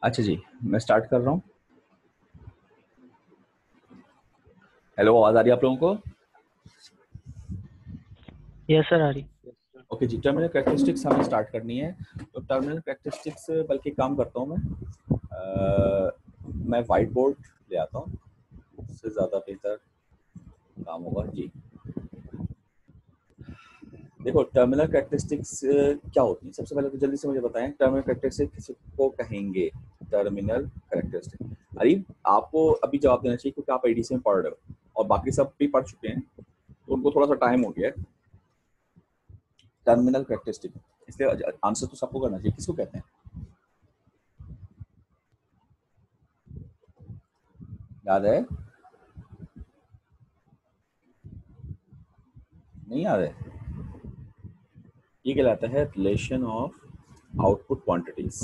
अच्छा जी, मैं स्टार्ट कर रहा हूँ। हेलो, आवाज़ आ रही है आप लोगों को? यस सर आ रही। ओके जी, टर्मिनल कैरेक्टरिस्टिक्स हमें स्टार्ट करनी है। तो टर्मिनल कैरेक्टरिस्टिक्स बल्कि काम करता हूँ मैं वाइट बोर्ड ले आता हूँ, उससे ज़्यादा बेहतर काम होगा जी। देखो, टर्मिनल कैरेक्टरिस्टिक्स क्या होती है? सबसे पहले तो जल्दी से मुझे बताएं, टर्मिनल कैरेक्टरिस्टिक्स किसको कहेंगे? Terminal characteristic. अरे, आपको अभी जवाब देना चाहिए क्योंकि आप एडीसी में पढ़ रहे हो और बाकी सब भी पढ़ चुके हैं, तो उनको थोड़ा सा टाइम हो गया है। टर्मिनल कैरेक्टरिस्टिक, इसलिए आंसर तो सबको करना चाहिए। किसको कहते हैं? याद है? नहीं याद है? ये कहलाता है relation of output quantities.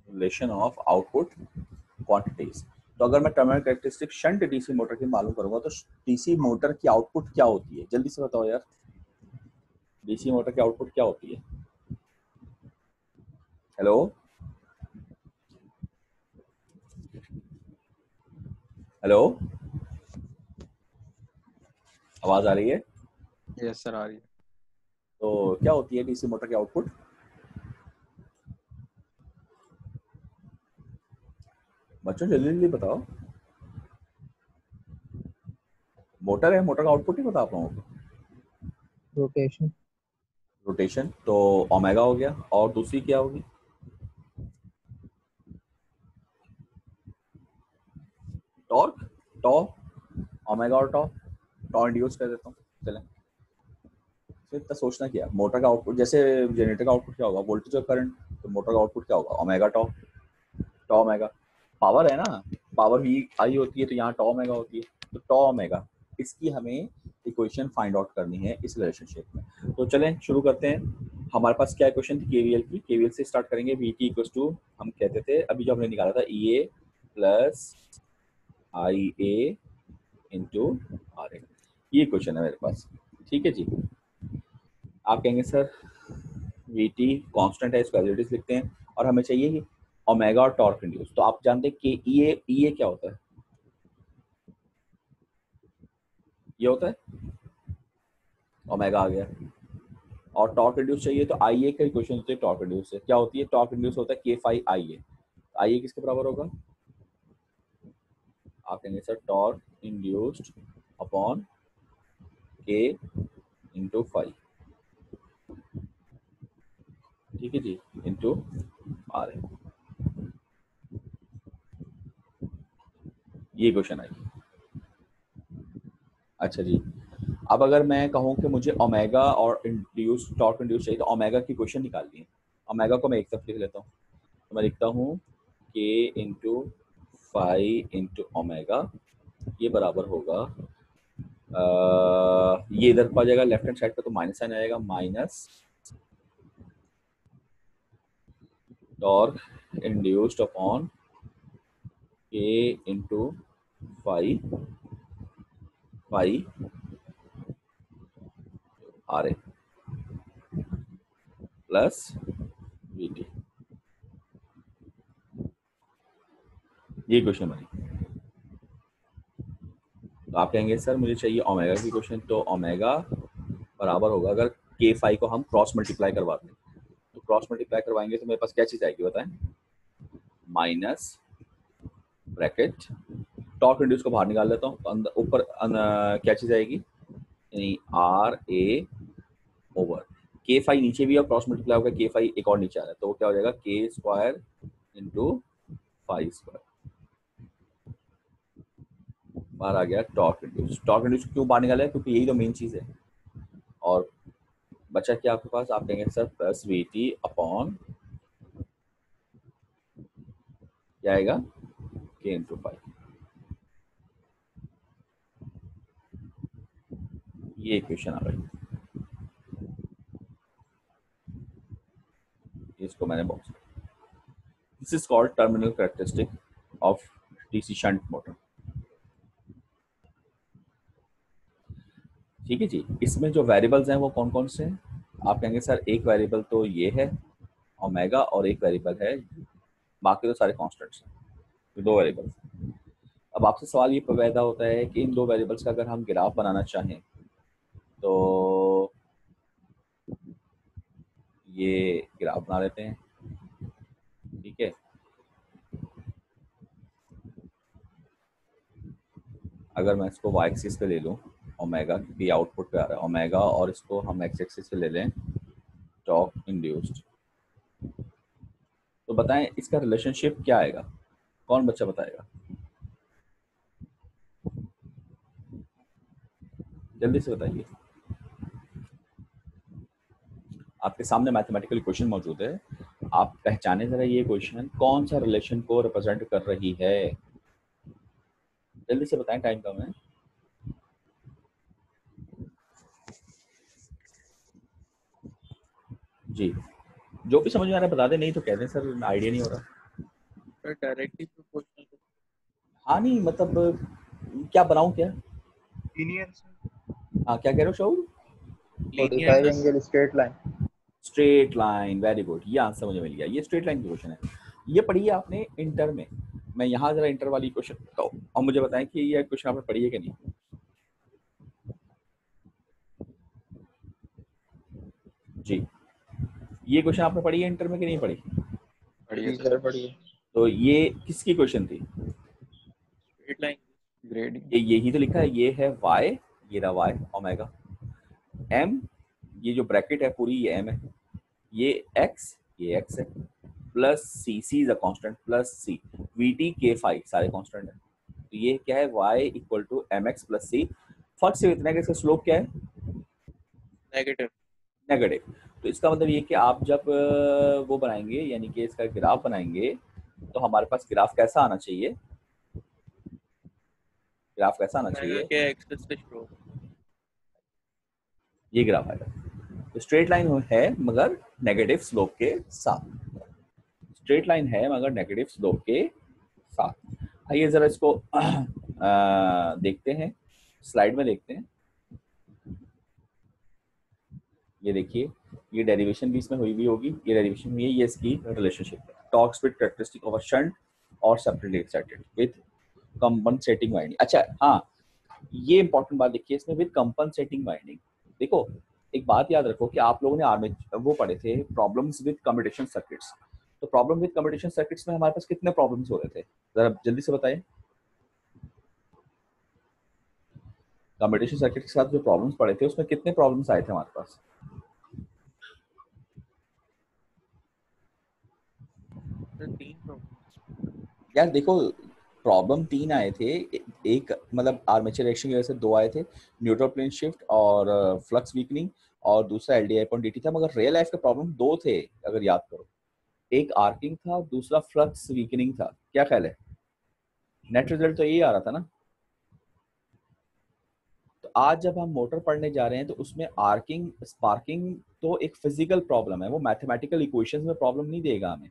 Relation of output quantities. तो अगर मैं terminal characteristic shunt DC motor की मालूम करूंगा तो डीसी मोटर की आउटपुट क्या होती है? जल्दी से बताओ यार, डीसी मोटर की आउटपुट क्या होती है? हेलो, हेलो, आवाज आ रही है? यस सर आ रही है। तो क्या होती है डीसी मोटर की आउटपुट? बच्चों जल्दी जल्दी बताओ। मोटर है, मोटर का आउटपुट नहीं पता आप लोगों को? रोटेशन। रोटेशन तो ओमेगा हो गया, और दूसरी क्या होगी? टॉर्क। टॉ, ओमेगा और टॉ, टॉ इंड्यूस कर देता हूँ। चलें, फिर इतना सोचना क्या, मोटर का आउटपुट जैसे जनरेटर का आउटपुट क्या होगा? वोल्टेज और करंट। तो मोटर का आउटपुट क्या होगा? ओमेगा टॉ। टॉ ओमेगा, पावर है ना, पावर भी आई होती है तो यहाँ टॉ ओमेगा होती है, तो टॉ ओमेगा। इसकी हमें इक्वेशन फाइंड आउट करनी है इस रिलेशनशिप में। तो चलें शुरू करते हैं। हमारे पास क्या इक्वेशन थी? केवीएल की। केवीएल से स्टार्ट करेंगे। वी टी इक्वल्स टू, हम कहते थे अभी जो हमने निकाला था, E a plus I a into R a. ये क्वेश्चन है मेरे पास। ठीक है जी। आप कहेंगे सर वी टी कॉन्स्टेंट है, इसको एज लिखते हैं, और हमें चाहिए कि ओमेगा और टॉर्क इंड्यूस। तो आप जानते हैं कि ई ए क्या होता है? ये होता है ओमेगा आ गया। और टॉर्क इंड्यूस चाहिए तो आई ए का इक्वेशन होती है टॉर्क इंड्यूस से। क्या होती है? टॉर्क इंड्यूस होता है के फाई आई ए। आई ए किसके बराबर होगा? आप कहेंगे सर टॉर्क इंड्यूस्ड अपॉन के इंटू फाई। ठीक है जी, इंटू आर ए। ये क्वेश्चन आई। अच्छा जी, अब अगर मैं कहूँ कि मुझे ओमेगा और इंड्यूस टॉर्क इंड्यूस चाहिए, तो ओमेगा की क्वेश्चन निकालनी है। ओमेगा को मैं एक तरफ लिख लेता हूँ, तो मैं लिखता हूँ के इंटू फाई इंटू ओमेगा। ये बराबर होगा, ये इधर को आ जाएगा लेफ्ट हैंड साइड पे, तो माइनस साइन आएगा, माइनस टॉर्क इंड्यूस्ड अपॉन के into phi, phi R A plus we T. ये क्वेश्चन बनी। तो आप कहेंगे सर मुझे चाहिए ओमेगा की क्वेश्चन, तो ओमेगा बराबर होगा, अगर के फाई को हम क्रॉस मल्टीप्लाई करवा दें, तो क्रॉस मल्टीप्लाई करवाएंगे तो मेरे पास क्या चीज़ आएगी बताएं? माइनस ब्रैकेट, टॉर्क इंड्यूस को बाहर निकाल लेता हूँ, तो अंदर ऊपर क्या चीज़ आएगी? यानी आर ए ओवर के फाई नीचे भी, और क्रॉस मल्टीप्लाई होगा के फाई एक और नीचे आ रहा है, तो वो क्या हो जाएगा? के स्क्वायर इंटू फाई स्क्वायर। बाहर आ गया टॉर्क इंड्यूस। टॉर्क इंड्यूस क्यों बाहर निकाला है? क्योंकि यही तो मेन चीज़ है। और बचा क्या आपके पास? आप कहेंगे sir plus we T upon क्या आएगा? के इंटू फाइव। ये इक्वेशन आ गई। इसको मैंने box, this is called terminal characteristic of DC shunt motor. ठीक है जी। इसमें जो वेरिएबल्स हैं वो कौन कौन से हैं? आप कहेंगे सर एक वेरिएबल तो ये है, ओमेगा और एक वेरिएबल है, बाकी तो सारे कॉन्स्टेंट्स हैं, तो दो वेरिएबल्स। अब आपसे सवाल ये पैदा होता है कि इन दो वेरिएबल्स का अगर हम ग्राफ बनाना चाहें तो ये ग्राफ बना लेते हैं, ठीक है। अगर मैं इसको y एक्सिस पे ले लूँ ओमेगा, क्योंकि आउटपुट पे आ रहा है ओमेगा, और इसको हम x एक्सिस पे ले लें टॉर्क इंड्यूस्ड, तो बताएं इसका रिलेशनशिप क्या आएगा, कौन बच्चा बताएगा, जल्दी से बताइए। आपके सामने मैथमेटिकल इक्वेशन मौजूद है, आप पहचाने जरा ये इक्वेशन कौन सा रिलेशन को रिप्रेजेंट कर रही है, जल्दी से बताएं, टाइम कम है। जी, जो भी समझ में आ रहा है बता दें, नहीं तो कह दें सर आइडिया नहीं हो रहा। Directly proportional. हाँ नहीं मतलब क्या बनाऊं क्या? लीनियर हाँ क्या कह रहे हो शाहूर? 45 angle straight line. Straight line, very good, ये आंसर मुझे मिल गया, ये स्ट्रेट लाइन की क्वेश्चन है। ये पढ़ी है आपने इंटर में, मैं यहाँ जरा इंटर वाली क्वेश्चन बताऊँ और मुझे बताएं कि ये क्वेश्चन आपने पढ़ी है कि नहीं। जी, ये क्वेश्चन आपने पढ़ी है इंटर में कि नहीं पढ़ी? पढ़िए सर, पढ़िए। तो ये किसकी क्वेश्चन थी? Straight line grading. ये यही तो लिखा है, ये है y, ये रहा y ओमेगा, m, ये जो ब्रैकेट है पूरी ये m है, ये x है, plus c is a constant, plus c v t के फाई सारे कांस्टेंट है, तो ये क्या है y equal to m x plus c. फर्क सिर्फ इतना है कि इसका स्लोप क्या है, नेगेटिव। नेगेटिव। तो इसका मतलब ये कि आप जब वो बनाएंगे यानी कि इसका ग्राफ बनाएंगे तो हमारे पास ग्राफ कैसा आना चाहिए, ग्राफ कैसा आना चाहिए, के एक्सेस से शुरू। ये ग्राफ आएगा, तो स्ट्रेट लाइन है मगर नेगेटिव स्लोप के साथ, स्ट्रेट लाइन है मगर नेगेटिव स्लोप के साथ। आइए जरा इसको देखते हैं, स्लाइड में देखते हैं। ये देखिए, ये डेरिवेशन भी इसमें हुई भी होगी, ये डेरिवेशन हुई है, ये इसकी रिलेशनशिप है, torque speed characteristic of a shunt और separately excited with compensating winding. अच्छा हाँ, ये इंपॉर्टेंट बात देखिए इसमें, विद कंपनसेटिंग वाइंडिंग। देखो एक बात याद रखो कि आप लोगों ने आर्मेचर वो पढ़े थे प्रॉब्लम्स विद कम्यूटेशन सर्किट्स, तो प्रॉब्लम विद कम्यूटेशन सर्किट्स में हमारे पास कितने प्रॉब्लम्स हो रहे थे, जरा जल्दी से बताइए। कम्यूटेशन सर्किट के साथ जो प्रॉब्लम्स पढ़े थे उसमें कितने प्रॉब्लम्स आए थे हमारे पास? यार देखो प्रॉब्लम तीन आए थे, एक मतलब आर्मेचर रिएक्शन की वजह से दो आए थे, न्यूट्रल प्लेन शिफ्ट और फ्लक्स वीकनिंग, और दूसरा एलडीआई अपॉन डीटी था, मगर रियल लाइफ के प्रॉब्लम दो थे अगर याद करो, एक आर्किंग था, दूसरा फ्लक्स वीकनिंग था। क्या ख्याल है, नेट रिजल्ट तो यही आ रहा था ना। तो आज जब हम मोटर पढ़ने जा रहे हैं तो उसमें आर्किंग स्पार्किंग तो एक फिजिकल प्रॉब्लम है, वो मैथमेटिकल इक्वेशंस में प्रॉब्लम नहीं देगा हमें।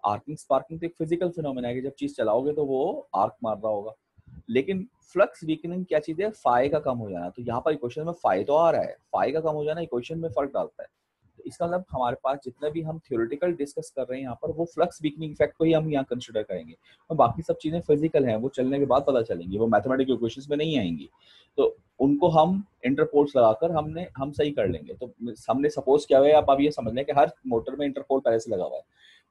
आर्किंग स्पार्किंग तो एक फिजिकल फिनोमेना है कि जब चीज चलाओगे तो वो आर्क मार रहा होगा, लेकिन फ्लक्स वीकनिंग क्या चीज है, फाई का कम हो जाना। तो यहाँ पर इक्वेशन में फाई तो आ रहा है, फाई का कम हो जाना इक्वेशन में फर्क डालता है। तो इसका मतलब हमारे पास जितने भी हम थ्योरेटिकल डिस्कस कर रहे हैं यहाँ पर, वो फ्लक्स वीकनिंग इफेक्ट को ही हम यहाँ कंसिडर करेंगे, और बाकी सब चीजें फिजिकल हैं, वो चलने के बाद पता चलेंगी, वो मैथमेटिकल इक्वेशंस में नहीं आएंगी, तो उनको हम इंटरपोल्स लगाकर हम सही कर लेंगे। तो हमने सपोज किया हुआ है, आप ये समझ लें कि हर मोटर में इंटरपोल पहले से लगा हुआ है,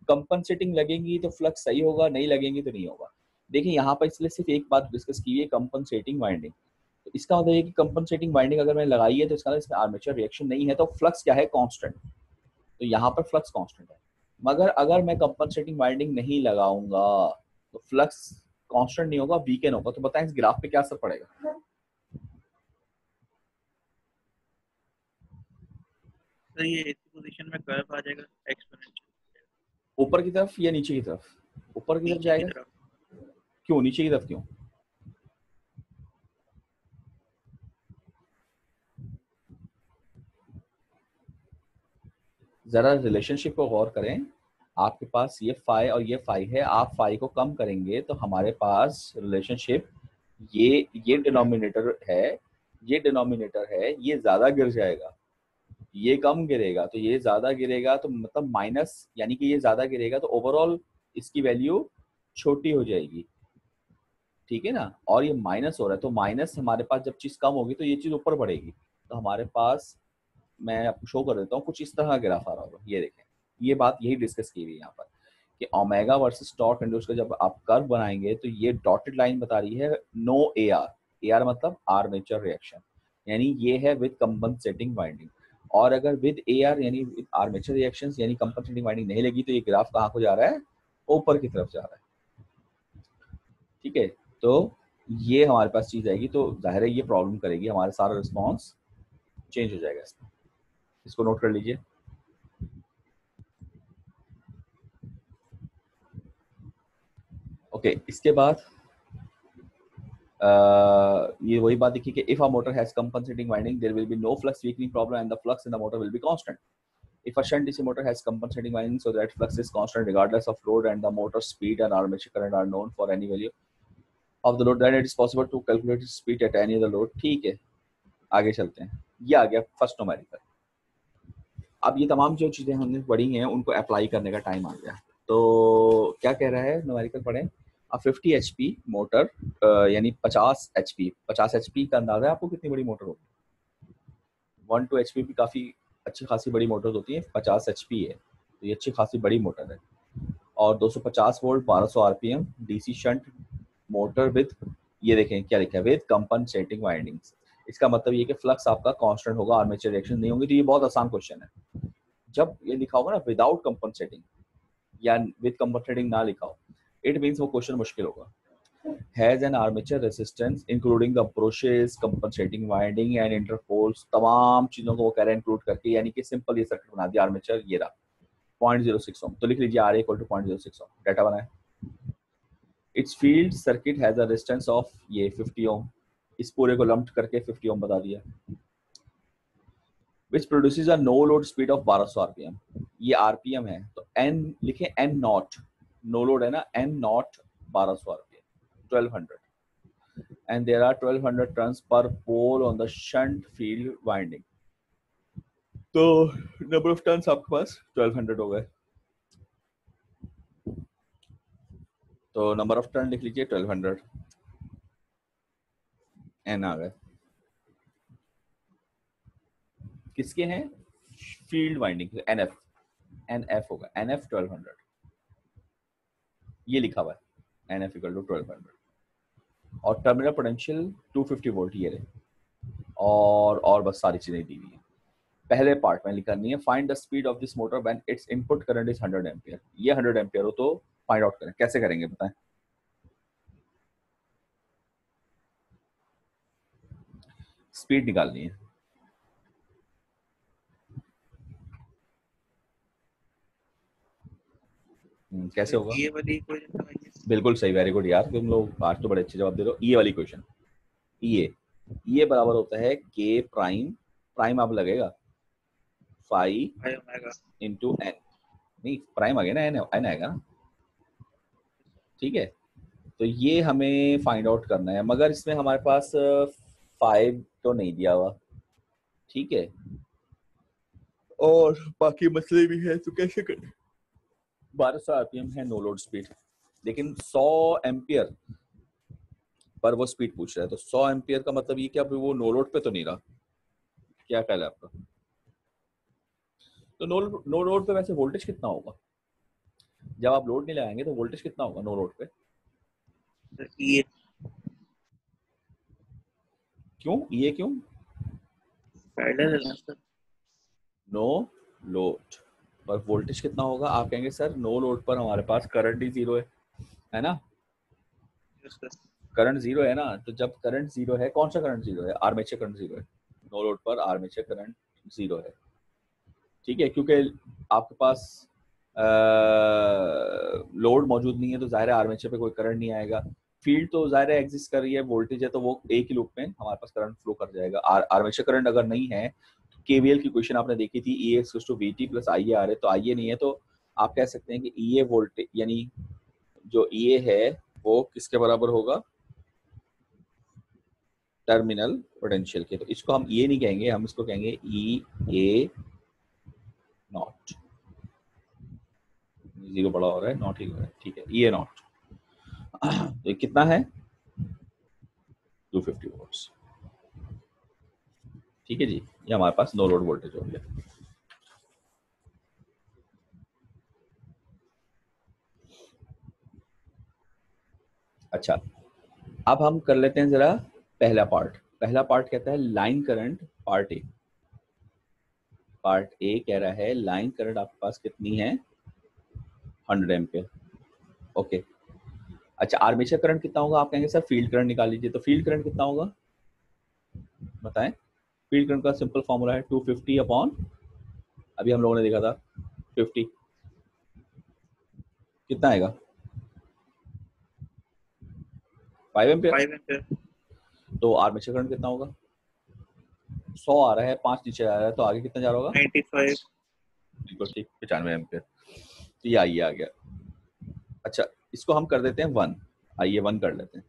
कंपनसेटिंग लगेंगी तो फ्लक्स सही होगा, नहीं लगेंगी तो नहीं होगा। देखिए यहाँ पर इसलिए सिर्फ एक बात डिस्कस की है, कंपनसेटिंग वाइंडिंग। तो इसका मतलब है कि कंपनसेटिंग वाइंडिंग अगर मैंने लगाई है तो इसका इसमें आर्मेचर रिएक्शन नहीं है, तो फ्लक्स क्या है, कांस्टेंट। तो यहाँ पर फ्लक्स कांस्टेंट है, मगर अगर मैं कंपनसेटिंग वाइंडिंग नहीं लगाऊंगा तो फ्लक्स कांस्टेंट नहीं होगा, वीकेन होगा। तो बताएं इस ग्राफ पे क्या असर पड़ेगा? सर ये ऐसी पोजीशन में कर्व आ जाएगा एक्सपोनेंशियल, ऊपर की तरफ या नीचे की तरफ? ऊपर की तरफ नीचे की जाएगा। तरफ। क्यों नीचे की तरफ क्यों? जरा रिलेशनशिप को गौर करें, आपके पास ये फाई और ये फाई है, आप फाई को कम करेंगे तो हमारे पास रिलेशनशिप ये डिनोमिनेटर है, ये डिनोमिनेटर है, ये ज्यादा गिर जाएगा, ये कम गिरेगा तो ये ज्यादा गिरेगा, तो मतलब माइनस, यानी कि ये ज्यादा गिरेगा तो ओवरऑल इसकी वैल्यू छोटी हो जाएगी, ठीक है ना। और ये माइनस हो रहा है, तो माइनस हमारे पास जब चीज कम होगी तो ये चीज ऊपर बढ़ेगी। तो हमारे पास, मैं आपको शो कर देता हूँ, कुछ इस तरह का ग्राफ आ रहा होगा, ये देखें। ये बात यही डिस्कस की हुई है यहाँ पर कि ओमेगा वर्सेस टॉर्क इंड्यूस का जब आप कर्व बनाएंगे तो ये डॉटेड लाइन बता रही है नो एआर। एआर मतलब आर्मेचर रिएक्शन, यानी ये है विद कंपनसेटिंग वाइंडिंग। और अगर विद एआर यानी विद आर्मेचर रिएक्शंस यानी कंपनसेटिंग वाइंडिंग नहीं लगी तो ये ग्राफ कहाँ को जा रहा है, ऊपर की तरफ जा रहा है, ठीक है। तो ये हमारे पास चीज आएगी तो जाहिर है ये प्रॉब्लम करेगी, हमारा सारा रिस्पॉन्स चेंज हो जाएगा इसमें। इसको नोट कर लीजिए। ओके, इसके बाद ये वही बात देखिए कि if a motor has compensating winding there will be no flux weakening problem and the flux in the motor will be constant. If a shunt DC motor has compensating winding so that flux is constant regardless of load and the motor speed and armature current are known for any value of the load, then it is possible to calculate its speed at any other load. ठीक है, आगे चलते हैं। ये आ गया first numerical. अब ये तमाम जो चीजें हमने पढ़ी हैं उनको अप्लाई करने का टाइम आ गया। तो क्या कह रहा है, न्यूमेरिकल पढ़ें। 50 HP मोटर यानी 50 HP, 50 HP का अंदाजा है आपको कितनी बड़ी मोटर होगी। 1-2 HP भी काफ़ी अच्छी खासी बड़ी मोटर होती है, 50 HP है तो ये अच्छी खासी बड़ी मोटर है। और 250 volt 1200 RPM DC shunt motor with, ये देखें क्या लिखा है, विद कंपनसेटिंग वाइंडिंग्स। इसका मतलब ये कि फ्लक्स आपका कांस्टेंट होगा, आर्मेचर रिएक्शन नहीं होंगी। तो ये बहुत आसान क्वेश्चन है। जब ये लिखा होगा ना विदाउट कंपनसेटिंग या विद कंपनसेटिंग ना लिखा हो, इट मीन्स वो क्वेश्चन मुश्किल होगा। Has an armature resistance including the brushes, compensating winding and interpoles, तमाम चीजों को वो कह रहे हैं इंक्लूड करके, यानी कि सिंपल ये सर्किट बना दिया आर्मेचर, ये रहा 0.06 ओम। तो लिख लीजिए R equal to 0.06 ohm, data बनाए। Its field circuit has a resistance of ये 50 ओम, इस पूरे को लंप्ड करके 50 ओम बता दिया। which produces a no load speed of 1200 rpm। ये rpm है तो n लिखे, n नॉट, नो लोड है ना, n not 1200 rpm 1200, and there are 1200 turns per pole on the shunt field winding। तो नंबर ऑफ टर्न्स आपके पास 1200 हो गए, तो नंबर ऑफ टर्न लिख लीजिए 1200, n आ गए। किसके हैं, फील्ड वाइंडिंग, nf, nf होगा, nf 1200, ये लिखा हुआ है nf इक्वल टू 1200। और टर्मिनल पोटेंशियल 250 वोल्ट ये रहे, और बस सारी चीजें दी हुई है। पहले पार्ट में लिखनी है find the speed of this motor when it's input current is 100 ampere. ये 100 एम्पियर हो तो फाइंड आउट करें, कैसे करेंगे बताएं। स्पीड निकालनी है, कैसे होगा। ये वाली इक्वेशन समझिए। बिल्कुल सही, वेरी गुड यार, तुम लोग आज तो बड़े अच्छे जवाब दे रहे हो। ये वाली क्वेश्चन, ये बराबर होता है के प्राइम, प्राइम आप लगेगा 5 इंटू एन, नहीं प्राइम आ गया ना, एन आएगा ना, ठीक है। तो ये हमें फाइंड आउट करना है, मगर इसमें हमारे पास 5 तो नहीं दिया हुआ, ठीक है, और बाकी मसले भी है, तो कैसे करें। 1200 आरपीएम है नो लोड स्पीड, लेकिन 100 एम्पियर पर वो स्पीड पूछ रहा है, तो 100 एम्पियर का मतलब ये क्या वो नो लोड पे तो नहीं रहा, क्या ख्याल है आपका। तो नो लोड पे वैसे वोल्टेज कितना होगा, जब आप लोड नहीं लगाएंगे तो वोल्टेज कितना होगा नो लोड पे। ये क्यों पैरेलल है ना सर। नो लोड पर वोल्टेज कितना होगा, आप कहेंगे सर नो लोड पर हमारे पास करंट ही जीरो है ना, करंट जीरो है ना। तो जब करंट जीरो है, कौन सा करंट जीरो है, आर्मेचर करंट जीरो है, नो लोड पर आर्मेचर करंट जीरो है, ठीक है, क्योंकि आपके पास लोड मौजूद नहीं है तो जाहिर है आर्मेचर पे कोई करंट नहीं आएगा। फील्ड तो जाहिर है एग्जिस्ट कर रही है, वोल्टेज है तो वो एक ही लूप में हमारे पास करंट फ्लो कर जाएगा। आर्मेचर करंट अगर नहीं है तो केवीएल की क्वेश्चन आपने देखी थी, E x to V T plus I a आ रहे, तो आई ए नहीं है तो आप कह सकते हैं कि ई ए वोल्टेज यानी जो ई ए है वो किसके बराबर होगा, टर्मिनल पोटेंशियल के, तो इसको हम ये नहीं कहेंगे, हम इसको कहेंगे ई ए नॉट। जीरो बड़ा हो रहा है, नॉट ही हो रहा है, ठीक है, ई ए नॉट। तो ये कितना है 250 वोल्ट्स। ठीक है जी, ये हमारे पास नो लोड वोल्टेज हो गया। अच्छा, अब हम कर लेते हैं जरा पहला पार्ट। पहला पार्ट कहता है line current, part A. Part A कह रहा है लाइन करंट आपके पास कितनी है 100 एम्पियर। ओके, अच्छा आर्मेचर करंट कितना होगा? आप कहेंगे सर फील्ड करंट निकाल लीजिए, तो फील्ड करंट कितना होगा बताएं। फील्ड करंट का सिंपल फॉर्मूला है 250 अपॉन, अभी हम लोगों ने देखा था 50, कितना आएगा 5 एम्पियर। 5 एम्पियर। तो आर्मेचर करंट कितना होगा 100 आ रहा है, 5 नीचे आ रहा है, तो आगे कितना जा रहा होगा 95। बिल्कुल ठीक, 95 एम्पियर। तो ये आइए आ गया। अच्छा, इसको हम कर देते हैं 1, आइए 1 कर लेते हैं,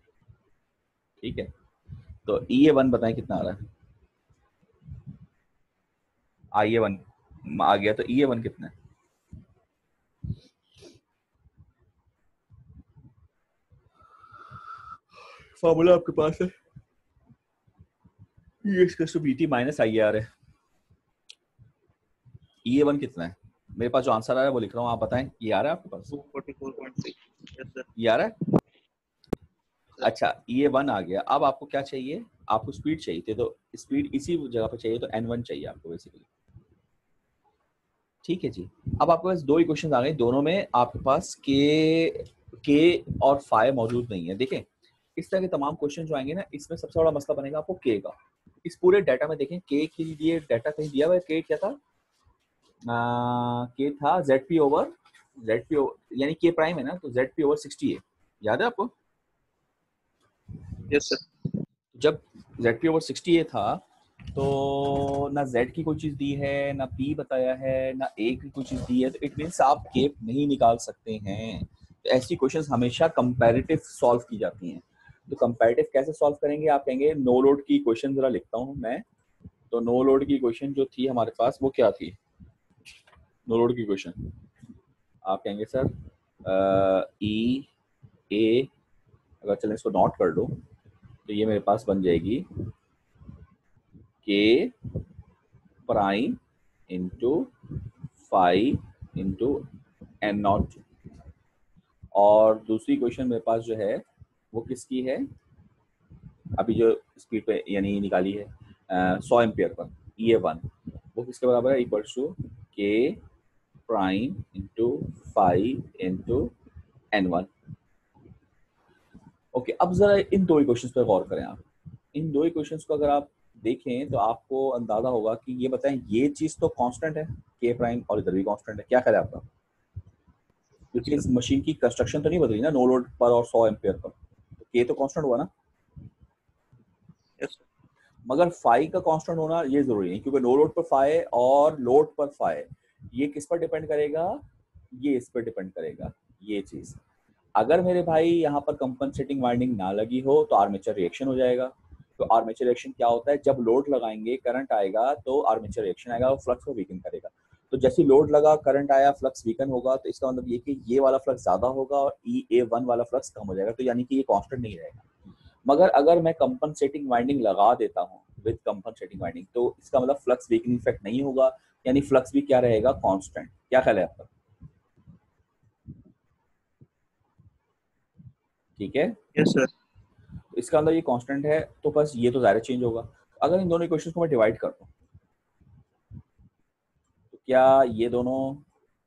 ठीक है। तो ई ए 1 बताएं कितना आ रहा है, आई ए 1 आ गया, तो ई ए 1 कितना है? फॉर्मूला आपके पास है, E x to B T minus I R है। ई ए 1 कितना है? मेरे पास जो आंसर आ रहा है वो लिख रहा हूँ, आप बताएं। ये आ रहा है आपके पास? 244.6। Yes sir. ये आ रहा है? अच्छा, ई ए 1 आ गया। अब आपको क्या चाहिए? आपको स्पीड चाहिए थी, तो स्पीड इसी जगह पे चाहिए, तो N1 चाहिए आपको बेसिकली। ठीक है जी, अब आपके पास दो इक्वेशन आ गई, दोनों में आपके पास के और फाई मौजूद नहीं है। देखें, इस तरह के तमाम क्वेश्चन जो आएंगे ना, इसमें सबसे बड़ा मसला बनेगा आपको के का। इस पूरे डाटा में देखें के के लिए डाटा कहीं दिया हुआ है, के क्या था? के था Z P over Z P, यानी के प्राइम है ना, तो जेड पी ओवर 60 है, याद है आपको? Yes sir. जब जेड पी ओवर 60 था, तो ना जेड की कोई चीज दी है, ना पी बताया है, ना ए की कोई चीज दी है, तो इट मीन्स आप के नहीं निकाल सकते हैं। तो ऐसी क्वेश्चंस हमेशा कंपैरेटिव सॉल्व की जाती हैं। तो कंपैरेटिव कैसे सॉल्व करेंगे? आप कहेंगे नो लोड की क्वेश्चन जरा लिखता हूँ मैं। तो नो लोड की क्वेश्चन जो थी हमारे पास वो क्या थी? नो लोड की क्वेश्चन आप कहेंगे सर ई ए, अगर चलें इसको नोट कर लो, तो ये मेरे पास बन जाएगी के prime into 5 into n naught. और दूसरी क्वेश्चन मेरे पास जो है वो किसकी है, अभी जो स्पीड पे यानी निकाली है 100 एम्पियर पर, ई ए 1, वो किसके बराबर है? इक्वल्स टू के prime into 5 into N1। Okay, अब जरा इन दो इक्वेशंस पर गौर करें आप। इन दो इक्वेशंस को अगर आप देखें तो आपको अंदाजा होगा कि ये बताएं, ये चीज तो कांस्टेंट है के प्राइम, और इधर भी कांस्टेंट है। क्या ख्याल है आपका? क्योंकि इस मशीन की कंस्ट्रक्शन तो नहीं बदली ना, नो लोड पर और 100 एम्पियर पर, तो के तो कांस्टेंट हुआ ना। Yes sir. मगर फाई का कांस्टेंट होना ये जरूरी है, क्योंकि नो लोड पर फाई और लोड पर फाई, ये किस पर डिपेंड करेगा? ये इस पर डिपेंड करेगा, ये चीज। अगर मेरे भाई यहाँ पर कंपनसेटिंग वाइंडिंग ना लगी हो तो आर्मेचर रिएक्शन हो जाएगा। तो आर्मेचर रिएक्शन क्या होता है? जब लोड लगाएंगे करंट आएगा तो आर्मेचर रिएक्शन आएगा और फ्लक्स को वीकन करेगा। तो जैसे लोड लगा, करंट आया, फ्लक्स वीकन होगा, तो इसका मतलब ये कि ये वाला फ्लक्स ज्यादा होगा और ई ए 1 वाला फ्लक्स कम हो जाएगा, तो यानी कि ये कांस्टेंट नहीं रहेगा। मगर अगर मैं कंपनसेटिंग वाइंडिंग लगा देता हूँ विद कंपनसेटिंग वाइंडिंग, तो इसका मतलब फ्लक्स वीकनिंग इफेक्ट नहीं होगा, यानी फ्लक्स भी क्या रहेगा? कांस्टेंट। क्या ख्याल है आपका? ठीक है, यस सर। इसका मतलब ये कांस्टेंट है, तो बस ये तो ज़ाहिर चेंज होगा। अगर इन दोनों इक्वेशंस को मैं डिवाइड कर दूं, तो क्या ये दोनों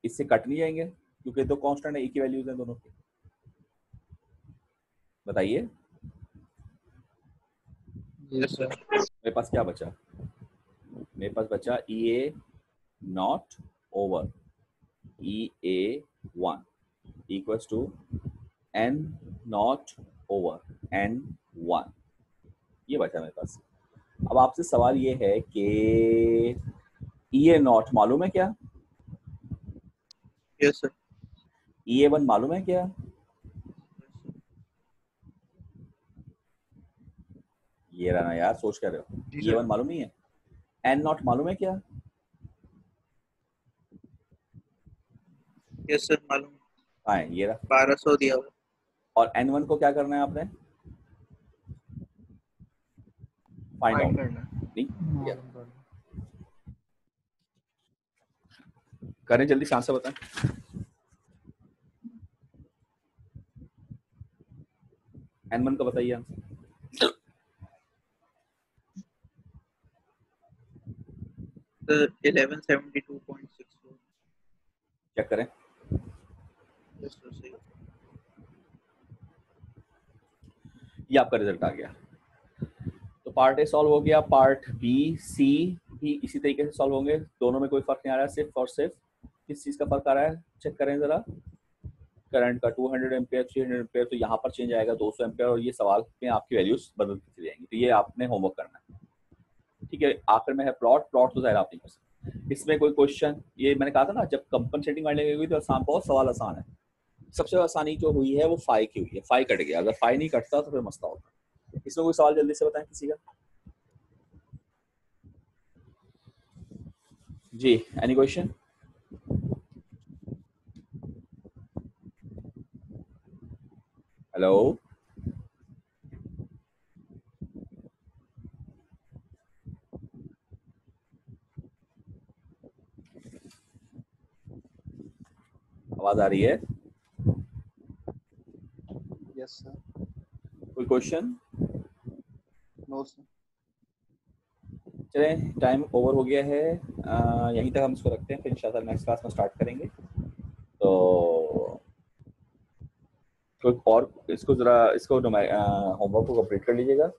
इससे कट नहीं जाएंगे? क्योंकि तो कांस्टेंट है, एक ही वैल्यूज हैं दोनों की। बताइए, यस सर। मेरे पास क्या बचा? मेरे पास बचा E a naught over E a 1 equals to N naught over N 1, ये बचा मेरे पास। अब आपसे सवाल ये है कि ई ए नॉट मालूम है क्या? Yes sir. ई ए 1 मालूम है क्या? ये रहा ना यार, सोच कर रहे हो। जी ये सर। वन मालूम नहीं है? एन नॉट मालूम है क्या? यस सर मालूम। हाँ ये रहा। 1200 दिया हुआ। और एन वन को क्या करना है आपने? Find find out. करना है। नहीं या मालूम करना। करें जल्दी से आंसर बताएं। एन वन का बताइए आंसर। सर 1172.64। चेक करें। यस सर सही। ये आपका रिजल्ट आ गया। तो पार्ट ए सॉल्व हो गया, पार्ट बी सी भी इसी तरीके से सॉल्व होंगे। दोनों में कोई फर्क नहीं आ रहा है, सिर्फ और सिर्फ किस चीज़ का फर्क आ रहा है चेक करें जरा। करंट का 200 एम्पेयर 300 एम्पेयर, तो यहाँ पर चेंज आएगा 200 एम्पेयर, और ये सवाल में आपकी वैल्यूज बदलती चली जाएंगी। तो ये आपने होमवर्क करना है, ठीक है। आखिर में है प्लॉट। प्लॉट तो जाहिर आप नहीं कर सकते। इसमें कोई क्वेश्चन, ये मैंने कहा था ना, जब कंपनसेटिंग वाली हुई तो आसान, बहुत सवाल आसान है। सबसे आसानी जो हुई है वो फाई की हुई है। फाई कट गया, अगर फाई नहीं कटता तो फिर मसला होता। इसमें कोई सवाल जल्दी से बताएं किसी का। जी, एनी क्वेश्चन? हेलो, आवाज आ रही है? Yes sir. कोई क्वेश्चन? No sir. चलें, टाइम ओवर हो गया है। यहीं तक हम इसको रखते हैं, फिर इंशाल्लाह नेक्स्ट क्लास में स्टार्ट करेंगे। तो कोई और इसको ज़रा इसको होमवर्क को कंप्लीट कर लीजिएगा,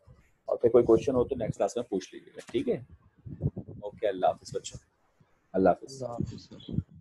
और फिर कोई क्वेश्चन हो तो नेक्स्ट क्लास में पूछ लीजिएगा, ठीक है। ओके, अल्लाह हाफिज़ बच्चों। अल्लाह हाफिज़। अल्लाह हाफिज़ सर।